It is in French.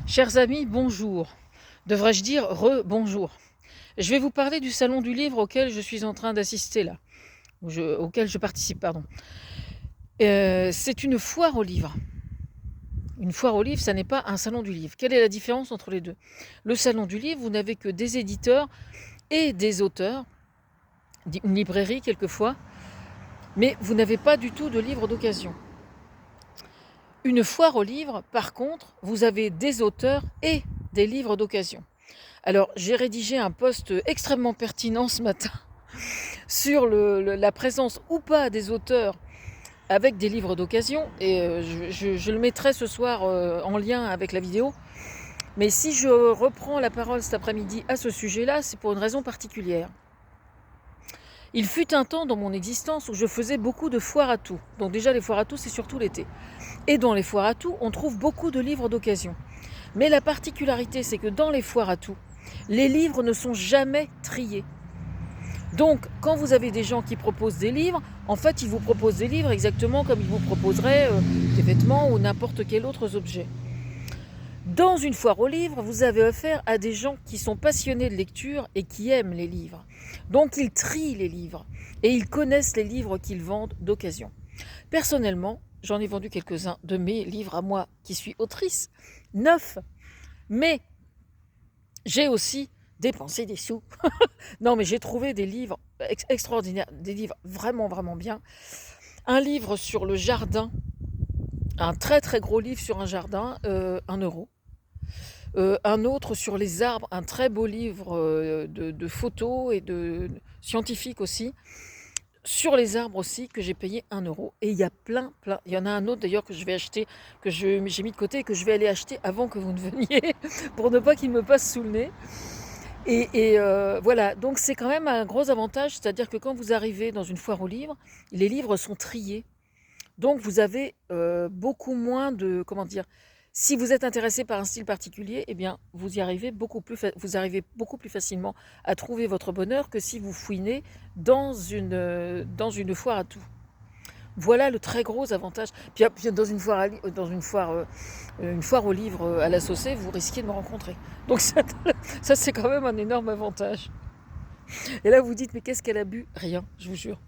Chers amis, bonjour. Devrais-je dire re-bonjour. Je vais vous parler du salon du livre auquel je suis en train d'assister là, auquel je participe, pardon. C'est une foire aux livres. Une foire aux livres, ça n'est pas un salon du livre. Quelle est la différence entre les deux? Le salon du livre, vous n'avez que des éditeurs et des auteurs, une librairie quelquefois, mais vous n'avez pas du tout de livres d'occasion. Une foire aux livres, par contre, vous avez des auteurs et des livres d'occasion. Alors, j'ai rédigé un post extrêmement pertinent ce matin sur la présence ou pas des auteurs avec des livres d'occasion, et je le mettrai ce soir en lien avec la vidéo. Mais si je reprends la parole cet après-midi à ce sujet-là, c'est pour une raison particulière. Il fut un temps dans mon existence où je faisais beaucoup de foires à tout. Donc déjà, les foires à tout, c'est surtout l'été. Et dans les foires à tout, on trouve beaucoup de livres d'occasion. Mais la particularité, c'est que dans les foires à tout, les livres ne sont jamais triés. Donc, quand vous avez des gens qui proposent des livres, en fait, ils vous proposent des livres exactement comme ils vous proposeraient des vêtements ou n'importe quel autre objet. Dans une foire aux livres, vous avez affaire à des gens qui sont passionnés de lecture et qui aiment les livres. Donc, ils trient les livres et ils connaissent les livres qu'ils vendent d'occasion. Personnellement, j'en ai vendu quelques-uns de mes livres à moi qui suis autrice, 9. Mais j'ai aussi dépensé des sous. Non, mais j'ai trouvé des livres extraordinaires, des livres vraiment, vraiment bien. Un livre sur le jardin, un très, très gros livre sur un jardin, 1 euro. Un autre sur les arbres, un très beau livre de photos et de scientifiques aussi. Sur les arbres aussi, que j'ai payé 1 euro. Et il y a plein. Il y en a un autre d'ailleurs que je vais acheter, que j'ai mis de côté et que je vais aller acheter avant que vous ne veniez, pour ne pas qu'il me passe sous le nez. Et voilà, donc c'est quand même un gros avantage, c'est-à-dire que quand vous arrivez dans une foire aux livres, les livres sont triés. Donc vous avez beaucoup moins de, comment dire, si vous êtes intéressé par un style particulier, eh bien vous arrivez beaucoup plus facilement à trouver votre bonheur que si vous fouinez dans une foire à tout. Voilà le très gros avantage. Puis dans une foire aux livres à la Saucée, vous risquez de me rencontrer. Donc ça c'est quand même un énorme avantage. Et là vous dites, mais qu'est-ce qu'elle a bu? Rien, je vous jure.